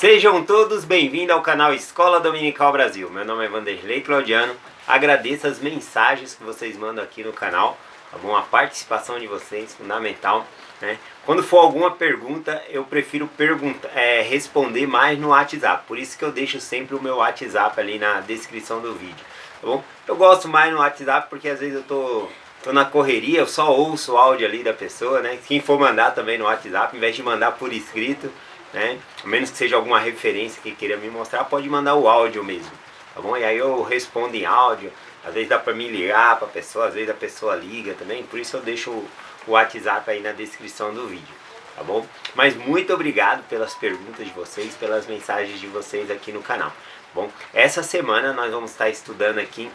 Sejam todos bem-vindos ao canal Escola Dominical Brasil. Meu nome é Vanderlei Claudiano. Agradeço as mensagens que vocês mandam aqui no canal, tá bom? A participação de vocês, fundamental, né? Quando for alguma pergunta, eu prefiro responder mais no WhatsApp. Por isso que eu deixo sempre o meu WhatsApp ali na descrição do vídeo, tá bom? Eu gosto mais no WhatsApp porque às vezes eu tô na correria, eu só ouço o áudio ali da pessoa, né? Quem for mandar também no WhatsApp, em vez de mandar por escrito, né? A menos que seja alguma referência que queira me mostrar, pode mandar o áudio mesmo, tá bom? E aí eu respondo em áudio. Às vezes dá pra me ligar pra pessoa, às vezes a pessoa liga também. Por isso eu deixo o WhatsApp aí na descrição do vídeo, tá bom? Mas muito obrigado pelas perguntas de vocês, pelas mensagens de vocês aqui no canal, tá bom? Essa semana nós vamos estar estudando aqui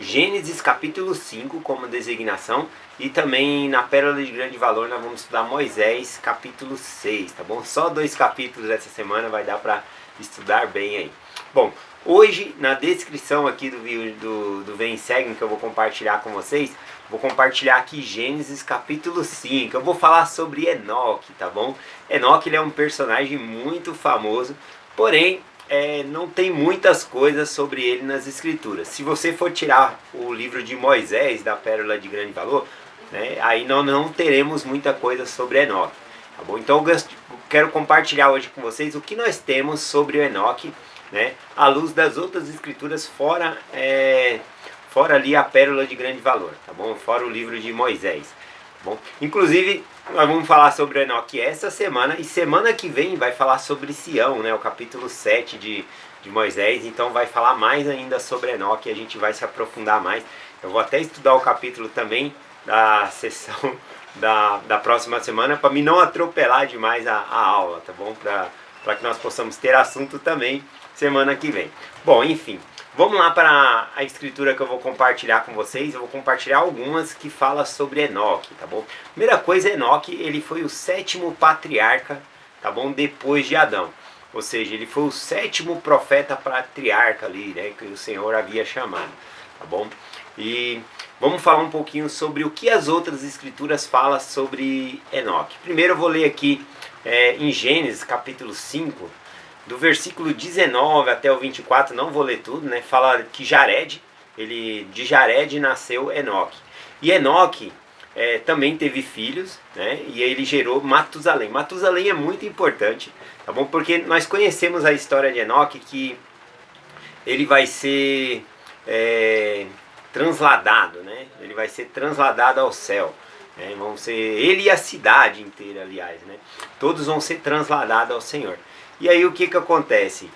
Gênesis capítulo 5 como designação, e também na Pérola de Grande Valor nós vamos estudar Moisés capítulo 6, tá bom? Só 2 capítulos essa semana vai dar para estudar bem aí. Bom, hoje na descrição aqui do Vem Segue, que eu vou compartilhar com vocês, vou compartilhar aqui Gênesis capítulo 5, eu vou falar sobre Enoque, tá bom? Enoque, ele é um personagem muito famoso, porém não tem muitas coisas sobre ele nas escrituras. Se você for tirar o livro de Moisés, da Pérola de Grande Valor, né, aí não teremos muita coisa sobre Enoque, tá bom? Então eu quero compartilhar hoje com vocês o que nós temos sobre o Enoque, né, à luz das outras escrituras, fora ali a Pérola de Grande Valor, tá bom? Fora o livro de Moisés, tá bom? Inclusive nós vamos falar sobre o Enoque essa semana, e semana que vem vai falar sobre Sião, né, o capítulo 7 de Moisés. Então vai falar mais ainda sobre Enoque, a gente vai se aprofundar mais. Eu vou até estudar o capítulo também da sessão da próxima semana, para me não atropelar demais a aula, tá bom? Para que nós possamos ter assunto também semana que vem. Bom, enfim, vamos lá para a escritura que eu vou compartilhar com vocês. Eu vou compartilhar algumas que falam sobre Enoque, tá bom? Primeira coisa, Enoque, ele foi o 7º patriarca, tá bom? Depois de Adão. Ou seja, ele foi o 7º profeta patriarca ali, né? Que o Senhor havia chamado, tá bom? E vamos falar um pouquinho sobre o que as outras escrituras falam sobre Enoque. Primeiro eu vou ler aqui em Gênesis capítulo 5, do versículo 19 até o 24, não vou ler tudo, né? Fala que de Jared nasceu Enoque. E Enoque também teve filhos, né? E ele gerou Matusalém. Matusalém é muito importante, tá bom? Porque nós conhecemos a história de Enoque, que ele vai ser transladado, né? Ele vai ser transladado ao céu. Vão ser ele e a cidade inteira, aliás, né? Todos vão ser transladados ao Senhor. E aí o que acontece?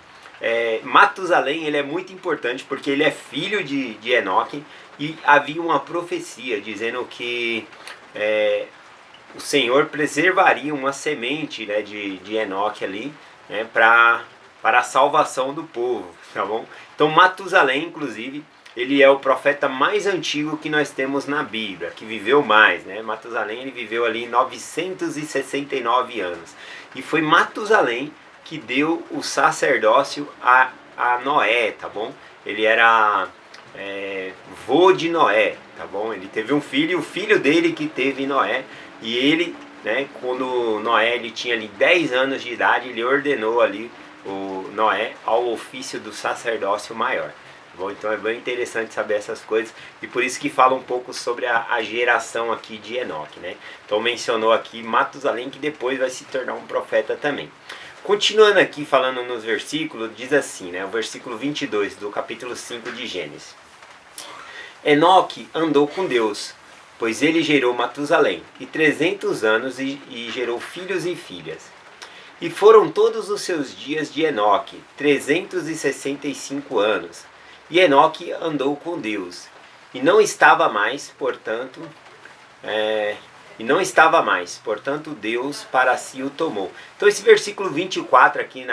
Matusalém, ele é muito importante porque ele é filho de Enoque, e havia uma profecia dizendo que o Senhor preservaria uma semente, né, de Enoque ali, né, para a salvação do povo, tá bom? Então Matusalém, inclusive, ele é o profeta mais antigo que nós temos na Bíblia, que viveu mais, né? Matusalém, ele viveu ali 969 anos. E foi Matusalém que deu o sacerdócio a Noé, tá bom? Ele era vô de Noé, tá bom? Ele teve um filho, o filho dele que teve Noé, e ele, né, quando Noé ele tinha ali 10 anos de idade, ele ordenou ali o Noé ao ofício do sacerdócio maior. Bom, então é bem interessante saber essas coisas, e por isso que fala um pouco sobre a geração aqui de Enoque, né? Então mencionou aqui Matusalém, que depois vai se tornar um profeta também. Continuando aqui falando nos versículos, diz assim, né? O versículo 22 do capítulo 5 de Gênesis. Enoque andou com Deus, pois ele gerou Matusalém, e 300 anos e gerou filhos e filhas. E foram todos os seus dias de Enoque, 365 anos. E Enoque andou com Deus, e não estava mais, portanto, Deus para si o tomou. Então esse versículo 24 aqui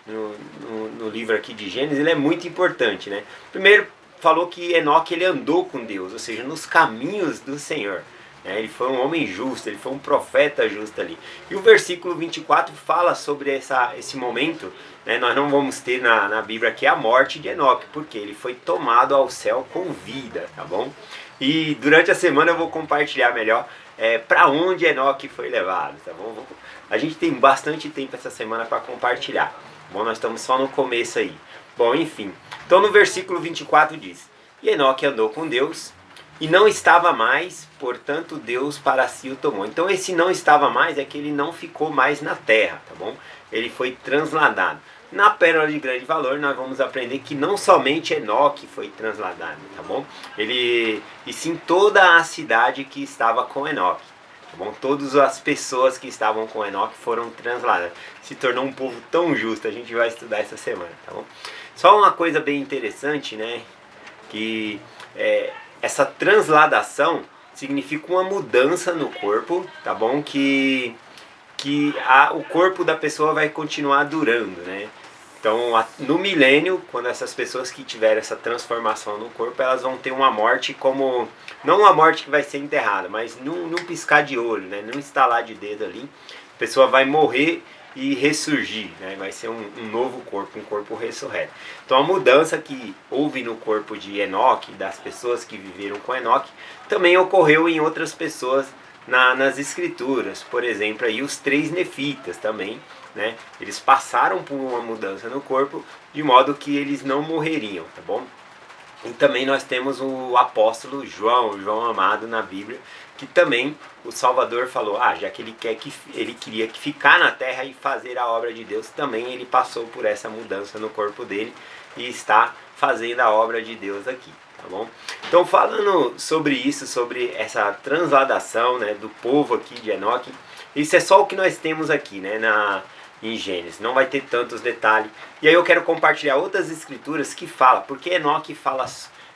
no livro aqui de Gênesis, ele é muito importante, né? Primeiro falou que Enoque, ele andou com Deus, ou seja, nos caminhos do Senhor. Ele foi um homem justo, ele foi um profeta justo ali. E o versículo 24 fala sobre esse momento, né? Nós não vamos ter na Bíblia aqui a morte de Enoque, porque ele foi tomado ao céu com vida, tá bom? E durante a semana eu vou compartilhar melhor para onde Enoque foi levado, tá bom? A gente tem bastante tempo essa semana para compartilhar. Bom, nós estamos só no começo aí. Bom, enfim. Então no versículo 24 diz: E Enoque andou com Deus e não estava mais, portanto Deus para si o tomou. Então esse não estava mais é que ele não ficou mais na terra, tá bom? Ele foi transladado. Na pérola de grande valor nós vamos aprender que não somente Enoque foi transladado, tá bom? E sim toda a cidade que estava com Enoque. Tá bom? Todas as pessoas que estavam com Enoque foram transladadas. Se tornou um povo tão justo, a gente vai estudar essa semana, tá bom? Só uma coisa bem interessante, né? Que essa transladação significa uma mudança no corpo, tá bom? Que o corpo da pessoa vai continuar durando, né? Então, no milênio, quando essas pessoas que tiveram essa transformação no corpo, elas vão ter uma morte como... Não uma morte que vai ser enterrada, mas num piscar de olho, né? Num estalar de dedo ali. A pessoa vai morrer e ressurgir, né? Vai ser um novo corpo, um corpo ressurreto. Então, a mudança que houve no corpo de Enoque, das pessoas que viveram com Enoque, também ocorreu em outras pessoas nas escrituras. Por exemplo, aí os 3 nefitas também, né? Eles passaram por uma mudança no corpo de modo que eles não morreriam, tá bom? E também nós temos o apóstolo João amado na Bíblia, que também o Salvador falou, já que ele queria ficar na terra e fazer a obra de Deus, também ele passou por essa mudança no corpo dele e está fazendo a obra de Deus aqui. Tá bom? Então, falando sobre isso, sobre essa transladação, né, do povo aqui de Enoque, isso é só o que nós temos aqui, né, em Gênesis. Não vai ter tantos detalhes. E aí eu quero compartilhar outras escrituras que falam, porque Enoque fala,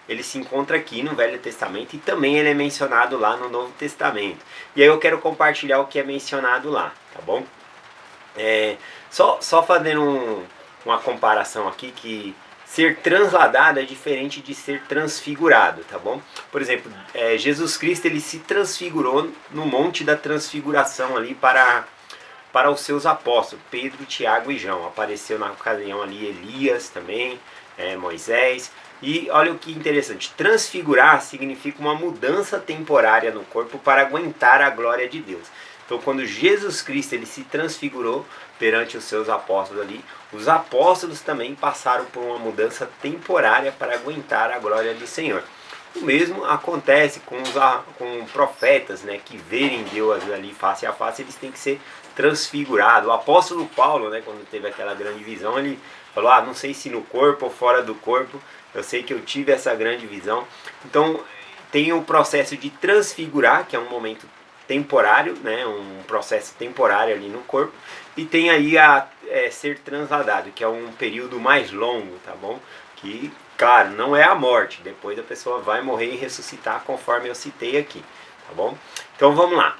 ele se encontra aqui no Velho Testamento e também ele é mencionado lá no Novo Testamento. E aí eu quero compartilhar o que é mencionado lá, tá bom? Só fazendo uma comparação aqui, que ser transladado é diferente de ser transfigurado, tá bom? Por exemplo, Jesus Cristo ele se transfigurou no Monte da Transfiguração ali para os seus apóstolos, Pedro, Tiago e João. Apareceu na ocasião ali Elias também, Moisés. E olha o que interessante, transfigurar significa uma mudança temporária no corpo para aguentar a glória de Deus. Então, quando Jesus Cristo ele se transfigurou perante os seus apóstolos ali, os apóstolos também passaram por uma mudança temporária para aguentar a glória do Senhor. O mesmo acontece com profetas, né, que verem Deus ali face a face, eles têm que ser transfigurados. O apóstolo Paulo, né, quando teve aquela grande visão, ele falou, não sei se no corpo ou fora do corpo, eu sei que eu tive essa grande visão. Então, tem o processo de transfigurar, que é um momento temporário, né, um processo temporário ali no corpo, e tem aí ser transladado, que é um período mais longo, tá bom? Que, claro, não é a morte, depois a pessoa vai morrer e ressuscitar, conforme eu citei aqui, tá bom? Então vamos lá.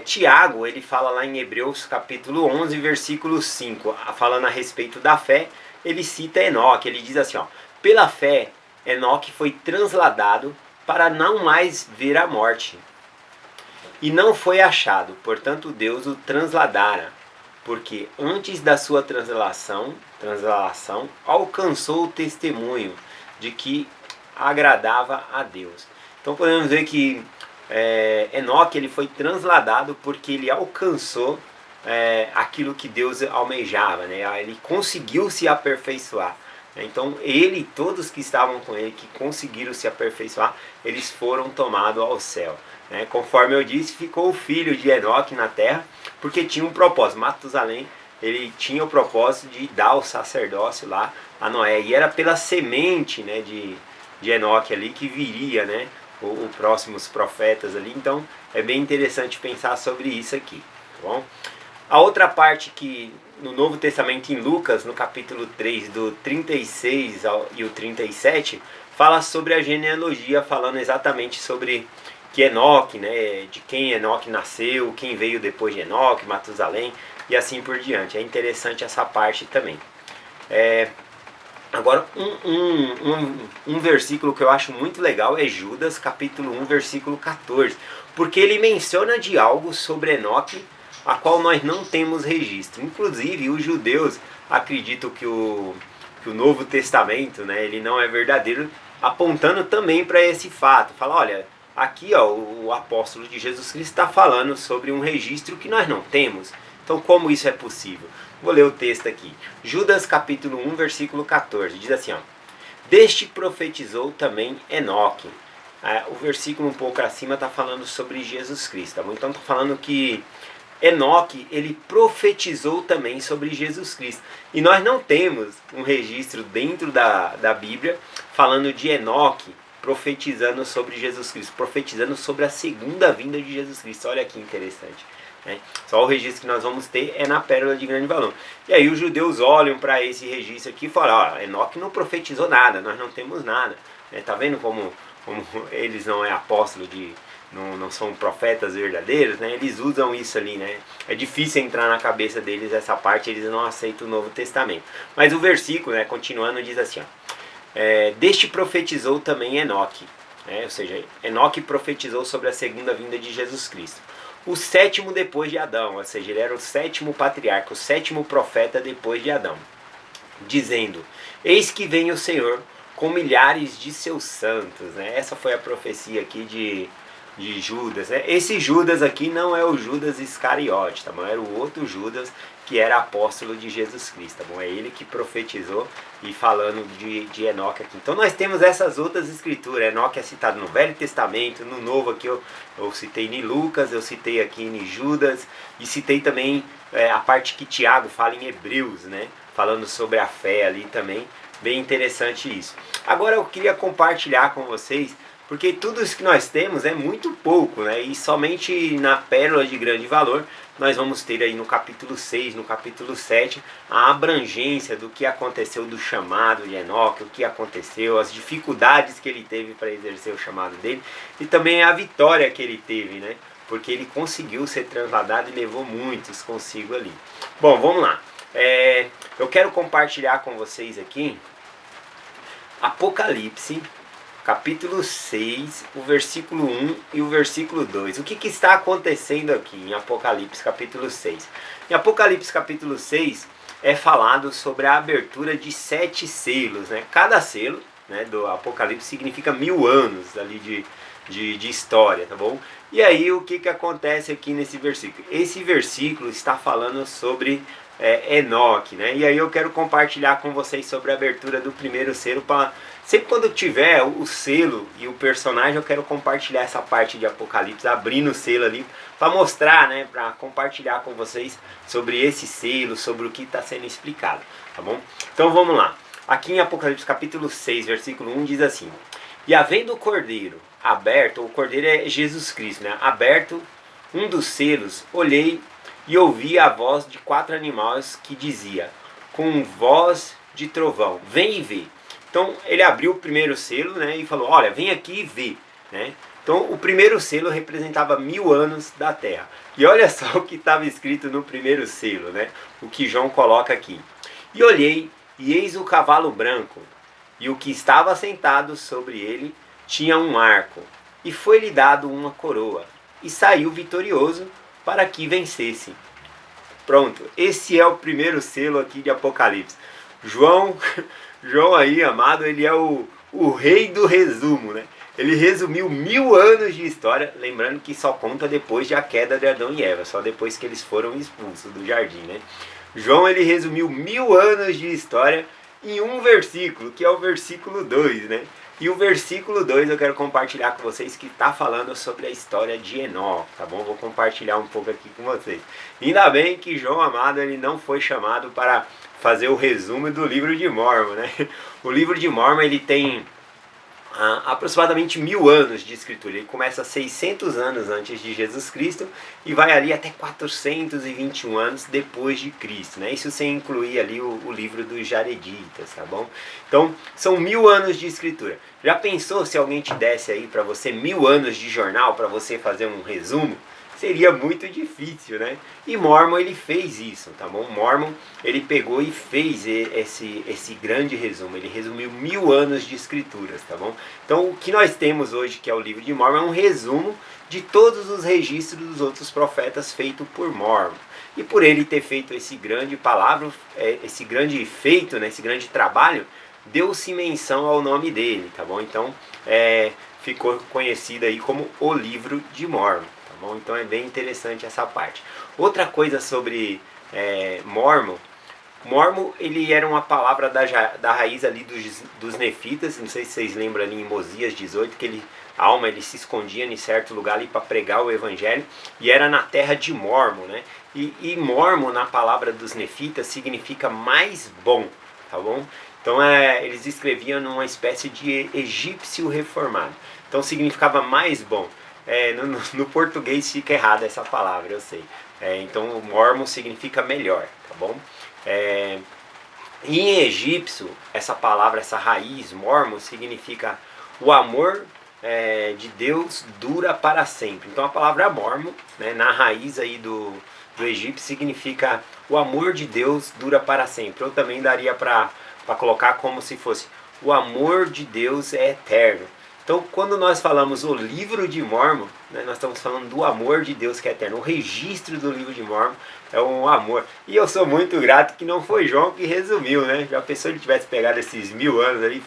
Tiago, ele fala lá em Hebreus capítulo 11, versículo 5, falando a respeito da fé, ele cita Enoque, ele diz assim, pela fé, Enoque foi transladado para não mais ver a morte. E não foi achado, portanto Deus o transladara, porque antes da sua translação alcançou o testemunho de que agradava a Deus. Então podemos ver que Enoque ele foi transladado porque ele alcançou aquilo que Deus almejava, né? Ele conseguiu se aperfeiçoar. Então ele e todos que estavam com ele, que conseguiram se aperfeiçoar, eles foram tomados ao céu. Conforme eu disse, ficou o filho de Enoque na terra, porque tinha um propósito. Matusalém, ele tinha o propósito de dar o sacerdócio lá a Noé. E era pela semente, né, de Enoque ali que viria, né, os próximos profetas ali. Então é bem interessante pensar sobre isso aqui. Tá bom? A outra parte que no Novo Testamento, em Lucas, no capítulo 3, do 36 e o 37, fala sobre a genealogia, falando exatamente sobre que Enoque, né, de quem Enoque nasceu, quem veio depois de Enoque, Matusalém e assim por diante. É interessante essa parte também. Agora, um versículo que eu acho muito legal é Judas, capítulo 1, versículo 14, porque ele menciona de algo sobre Enoque, a qual nós não temos registro. Inclusive, os judeus acreditam que o Novo Testamento, né, ele não é verdadeiro, apontando também para esse fato. Fala, olha, aqui ó, o apóstolo de Jesus Cristo está falando sobre um registro que nós não temos. Então como isso é possível? Vou ler o texto aqui. Judas capítulo 1, versículo 14. Diz assim, ó. Deste profetizou também Enoque. O versículo um pouco acima está falando sobre Jesus Cristo. Tá bom? Então está falando que Enoque, ele profetizou também sobre Jesus Cristo. E nós não temos um registro dentro da Bíblia falando de Enoque profetizando sobre Jesus Cristo, profetizando sobre a segunda vinda de Jesus Cristo. Olha que interessante. Né? Só o registro que nós vamos ter é na Pérola de Grande Valor. E aí os judeus olham para esse registro aqui e falam, ó, Enoque não profetizou nada, nós não temos nada. Tá vendo como eles não é apóstolo não são profetas verdadeiros, né? Eles usam isso ali, né? É difícil entrar na cabeça deles essa parte, eles não aceitam o Novo Testamento. Mas o versículo, né, continuando, diz assim, ó, deste profetizou também Enoque, ou seja, Enoque profetizou sobre a segunda vinda de Jesus Cristo. O sétimo depois de Adão, ou seja, ele era o sétimo patriarca, o sétimo profeta depois de Adão, dizendo, eis que vem o Senhor com milhares de seus santos, né? Essa foi a profecia aqui de Judas, né? Esse Judas aqui não é o Judas Iscariote, tá bom? Era o outro Judas que era apóstolo de Jesus Cristo, tá bom? É ele que profetizou e falando de Enoque aqui. Então nós temos essas outras escrituras. Enoque é citado no Velho Testamento, no Novo aqui eu citei em Lucas, eu citei aqui em Judas e citei também a parte que Tiago fala em Hebreus, né? Falando sobre a fé ali também. Bem interessante isso. Agora eu queria compartilhar com vocês, porque tudo isso que nós temos é muito pouco, né? E somente na Pérola de Grande Valor nós vamos ter aí no capítulo 6, no capítulo 7, a abrangência do que aconteceu do chamado de Enoque, o que aconteceu, as dificuldades que ele teve para exercer o chamado dele e também a vitória que ele teve, né? Porque ele conseguiu ser transladado e levou muitos consigo ali. Bom, vamos lá. Eu quero compartilhar com vocês aqui Apocalipse, capítulo 6, o versículo 1 e o versículo 2. O que está acontecendo aqui em Apocalipse, capítulo 6? Em Apocalipse, capítulo 6, é falado sobre a abertura de 7 selos. Né? Cada selo, né, do Apocalipse significa 1000 anos ali de história, tá bom? E aí o que acontece aqui nesse versículo? Esse versículo está falando sobre Enoque, né? E aí eu quero compartilhar com vocês sobre a abertura do primeiro selo. Sempre quando tiver o selo e o personagem, eu quero compartilhar essa parte de Apocalipse, abrindo o selo ali, para mostrar, né? Para compartilhar com vocês sobre esse selo, sobre o que está sendo explicado, tá bom? Então vamos lá. Aqui em Apocalipse capítulo 6, versículo 1 diz assim: e havendo o cordeiro aberto, o cordeiro é Jesus Cristo, né? Aberto um dos selos, olhei e ouvi a voz de 4 animais que dizia, com voz de trovão, vem e vê. Então ele abriu o primeiro selo, né, e falou, olha, vem aqui e vê. Né? Então o primeiro selo representava 1000 anos da terra. E olha só o que estava escrito no primeiro selo, né? O que João coloca aqui. E olhei, e eis o cavalo branco, e o que estava sentado sobre ele tinha um arco, e foi-lhe dado uma coroa, e saiu vitorioso para que vencesse. Pronto, esse é o primeiro selo aqui de Apocalipse. João aí, amado, ele é o rei do resumo, né? Ele resumiu 1000 anos de história, lembrando que só conta depois da queda de Adão e Eva, só depois que eles foram expulsos do jardim, né? João, ele resumiu 1000 anos de história em um versículo, que é o versículo 2, né? E o versículo 2 eu quero compartilhar com vocês, que está falando sobre a história de Enoque, tá bom? Vou compartilhar um pouco aqui com vocês. Ainda bem que João amado, ele não foi chamado para fazer o resumo do livro de Mórmon, né? O livro de Mórmon, ele tem aproximadamente 1000 anos de escritura. Ele começa 600 anos antes de Jesus Cristo e vai ali até 421 anos depois de Cristo, né? Isso sem incluir ali o livro dos Jareditas, tá bom? Então, são 1000 anos de escritura. Já pensou se alguém te desse aí para você 1000 anos de jornal para você fazer um resumo? Seria muito difícil, né? E Mórmon, ele fez isso, tá bom? Mórmon, ele pegou e fez esse grande resumo. Ele resumiu 1000 anos de escrituras, tá bom? Então, o que nós temos hoje, que é o livro de Mórmon, é um resumo de todos os registros dos outros profetas feito por Mórmon. E por ele ter feito esse grande esse grande feito, né? Esse grande trabalho, deu-se menção ao nome dele, tá bom? Então, ficou conhecido aí como o livro de Mórmon, tá bom? Então é bem interessante essa parte. Outra coisa sobre Mórmon, ele era uma palavra da raiz ali dos nefitas, não sei se vocês lembram ali em Mosias 18, que a alma ele se escondia em certo lugar ali para pregar o evangelho, e era na terra de Mórmon, né? E Mórmon na palavra dos nefitas significa mais bom, tá bom? Então eles escreviam numa espécie de egípcio reformado, então significava mais bom. No português fica errada essa palavra, eu sei. Então Mórmon significa melhor, tá bom? Em egípcio, essa palavra, essa raiz, Mórmon, significa o amor de Deus dura para sempre. Então a palavra Mórmon, né, na raiz aí do egípcio, significa o amor de Deus dura para sempre. Eu também daria para colocar como se fosse o amor de Deus é eterno. Então, quando nós falamos o livro de Mórmon, né, nós estamos falando do amor de Deus que é eterno. O registro do livro de Mórmon é um amor. E eu sou muito grato que não foi João que resumiu, né? Já pensou se ele tivesse pegado esses 1000 anos aí,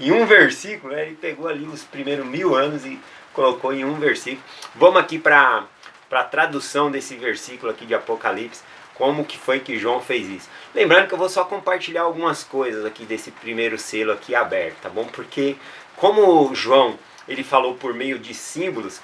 em um versículo, né? Ele pegou ali os primeiros 1000 anos e colocou em um versículo. Vamos aqui para a tradução desse versículo aqui de Apocalipse. Como que foi que João fez isso? Lembrando que eu vou só compartilhar algumas coisas aqui desse primeiro selo aqui aberto, tá bom? Porque como João ele falou por meio de símbolos,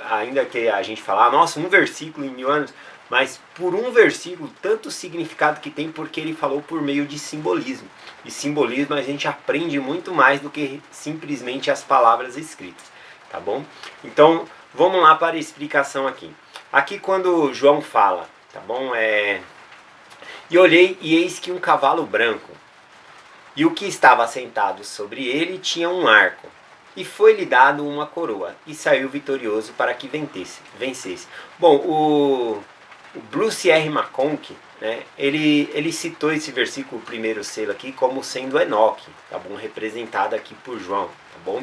ainda que a gente fala, nossa, um versículo em 1000 anos, mas por um versículo, tanto significado que tem porque ele falou por meio de simbolismo. E simbolismo a gente aprende muito mais do que simplesmente as palavras escritas, tá bom? Então, vamos lá para a explicação aqui. Aqui quando João fala, tá bom? E olhei e eis que um cavalo branco, e o que estava sentado sobre ele tinha um arco, e foi-lhe dado uma coroa, e saiu vitorioso para que vencesse. Bom, o Bruce R. McConkie, né, ele citou esse versículo, o primeiro selo aqui, como sendo Enoque, tá bom? Representado aqui por João, tá bom?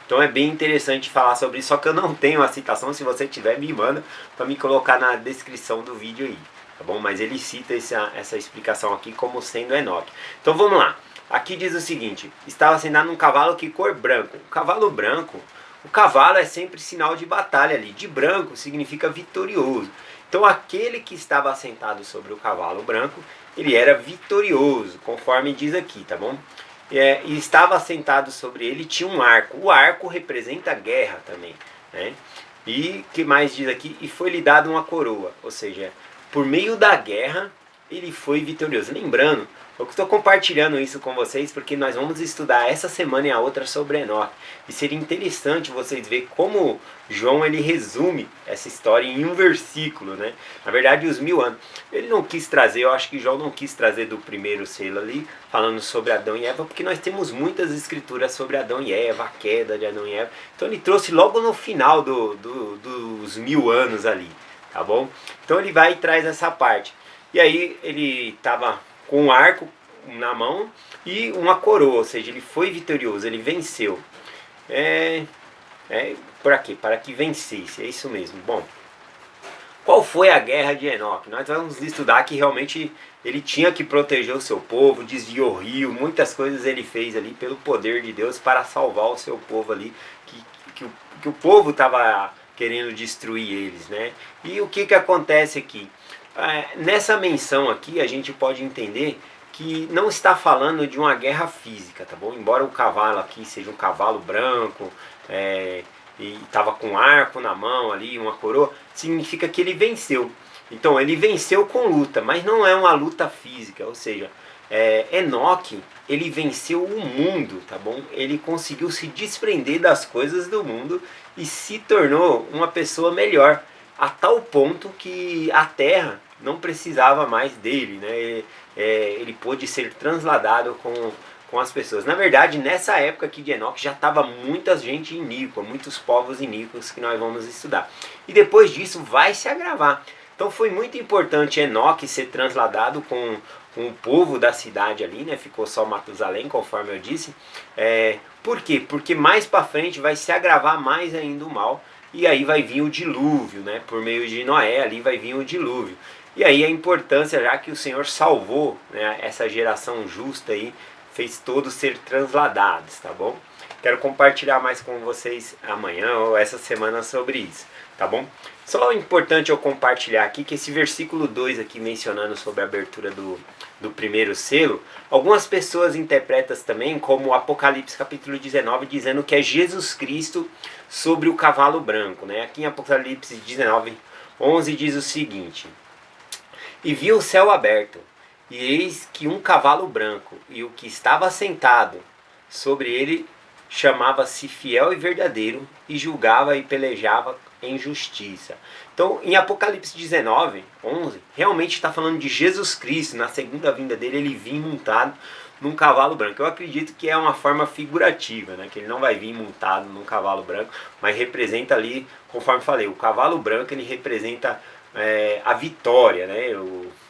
Então é bem interessante falar sobre isso, só que eu não tenho a citação. Se você tiver, me manda para me colocar na descrição do vídeo aí, tá bom? Mas ele cita essa explicação aqui como sendo Enoque. Então vamos lá. Aqui diz o seguinte: estava sentado num cavalo que cor branco. O cavalo branco, o cavalo é sempre sinal de batalha ali. De branco significa vitorioso. Então aquele que estava sentado sobre o cavalo branco, ele era vitorioso, conforme diz aqui, tá bom? E estava sentado sobre ele, tinha um arco. O arco representa a guerra também, né? E que mais diz aqui? E foi-lhe dado uma coroa, ou seja, por meio da guerra ele foi vitorioso. Lembrando, eu estou compartilhando isso com vocês porque nós vamos estudar essa semana e a outra sobre Enoque. E seria interessante vocês verem como João ele resume essa história em um versículo, né? Na verdade, os 1000 anos. Ele não quis trazer, eu acho que João não quis trazer do primeiro selo ali, falando sobre Adão e Eva, porque nós temos muitas escrituras sobre Adão e Eva, a queda de Adão e Eva. Então ele trouxe logo no final dos 1000 anos ali, tá bom? Então ele vai e traz essa parte. E aí ele estava com um arco na mão e uma coroa, ou seja, ele foi vitorioso, ele venceu. Para quê? Para que vencesse, é isso mesmo. Bom, qual foi a guerra de Enoque? Nós vamos estudar que realmente ele tinha que proteger o seu povo, desviou o rio, muitas coisas ele fez ali pelo poder de Deus para salvar o seu povo ali, que o povo estava querendo destruir eles, né? E o que acontece aqui? Nessa menção aqui a gente pode entender que não está falando de uma guerra física, tá bom? Embora o cavalo aqui seja um cavalo branco e estava com arco na mão ali, uma coroa, significa que ele venceu. Então ele venceu com luta, mas não é uma luta física, ou seja, Enoque ele venceu o mundo, tá bom? Ele conseguiu se desprender das coisas do mundo e se tornou uma pessoa melhor, a tal ponto que a terra não precisava mais dele, né? Ele pôde ser transladado com as pessoas. Na verdade, nessa época aqui de Enoque já estava muita gente iníqua, muitos povos iníquos que nós vamos estudar. E depois disso vai se agravar. Então foi muito importante Enoque ser transladado com o povo da cidade ali, né? Ficou só Matusalém, conforme eu disse. Por quê? Porque mais para frente vai se agravar mais ainda o mal. E aí vai vir o dilúvio, né? Por meio de Noé ali vai vir o dilúvio. E aí a importância, já que o Senhor salvou, né, essa geração justa aí, fez todos ser transladados, tá bom? quero compartilhar mais com vocês amanhã ou essa semana sobre isso, tá bom? Só é importante eu compartilhar aqui que esse versículo 2 aqui mencionando sobre a abertura do primeiro selo, algumas pessoas interpretam também como Apocalipse capítulo 19, dizendo que é Jesus Cristo sobre o cavalo branco, né? Aqui em Apocalipse 19, 11 diz o seguinte: E vi o céu aberto, e eis que um cavalo branco, e o que estava sentado sobre ele chamava-se Fiel e Verdadeiro, e julgava e pelejava em justiça. Então, em Apocalipse 19, 11, realmente está falando de Jesus Cristo. Na segunda vinda dele, ele vinha montado num cavalo branco. Eu acredito que é uma forma figurativa, né? Que ele não vai vir montado num cavalo branco, mas representa ali, conforme falei, o cavalo branco ele representa a vitória, né?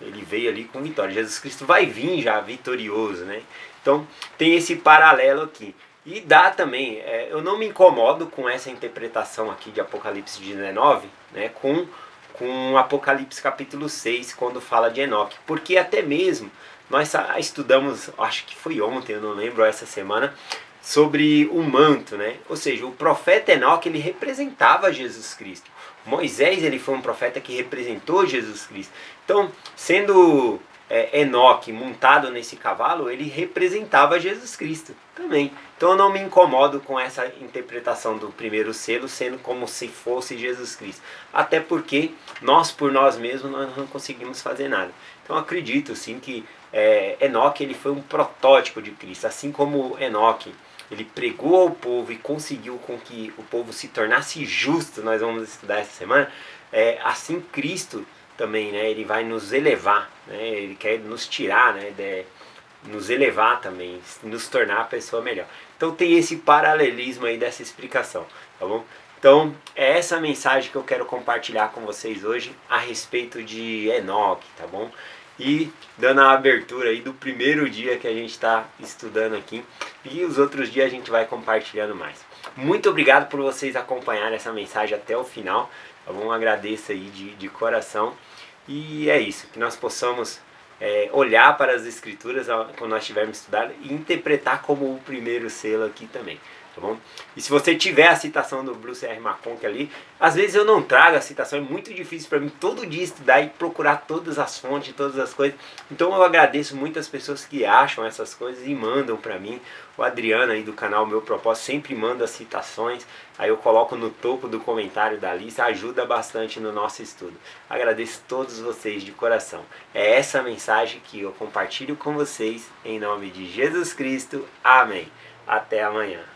Ele veio ali com vitória. Jesus Cristo vai vir já vitorioso, né? Então, tem esse paralelo aqui. E dá também, eu não me incomodo com essa interpretação aqui de Apocalipse 19, né, com Apocalipse capítulo 6, quando fala de Enoque. Porque até mesmo, nós estudamos, acho que foi ontem, eu não lembro, essa semana, sobre o manto, né? Ou seja, o profeta Enoque, ele representava Jesus Cristo. Moisés, ele foi um profeta que representou Jesus Cristo. Então, sendo Enoque montado nesse cavalo, ele representava Jesus Cristo também. Então eu não me incomodo com essa interpretação do primeiro selo sendo como se fosse Jesus Cristo. Até porque nós por nós mesmos nós não conseguimos fazer nada. Então eu acredito sim que Enoque ele foi um protótipo de Cristo. Assim como Enoque ele pregou ao povo e conseguiu com que o povo se tornasse justo, nós vamos estudar essa semana, assim Cristo também, né, ele vai nos elevar, né, ele quer nos tirar, né, nos elevar também, nos tornar a pessoa melhor. Então tem esse paralelismo aí dessa explicação, tá bom? Então é essa mensagem que eu quero compartilhar com vocês hoje a respeito de Enoque, tá bom? E dando a abertura aí do primeiro dia que a gente está estudando aqui, e os outros dias a gente vai compartilhando mais. Muito obrigado por vocês acompanharem essa mensagem até o final, tá bom? Agradeço aí de coração. E é isso, que nós possamos olhar para as escrituras quando nós estivermos estudando e interpretar como o primeiro selo aqui também, tá bom? E se você tiver a citação do Bruce R. McConkie ali, às vezes eu não trago a citação, é muito difícil para mim todo dia estudar e procurar todas as fontes, todas as coisas. Então eu agradeço muitas pessoas que acham essas coisas e mandam para mim. O Adriano aí do canal Meu Propósito sempre manda citações, aí eu coloco no topo do comentário da lista, ajuda bastante no nosso estudo. Agradeço a todos vocês de coração. É essa mensagem que eu compartilho com vocês em nome de Jesus Cristo. Amém. Até amanhã.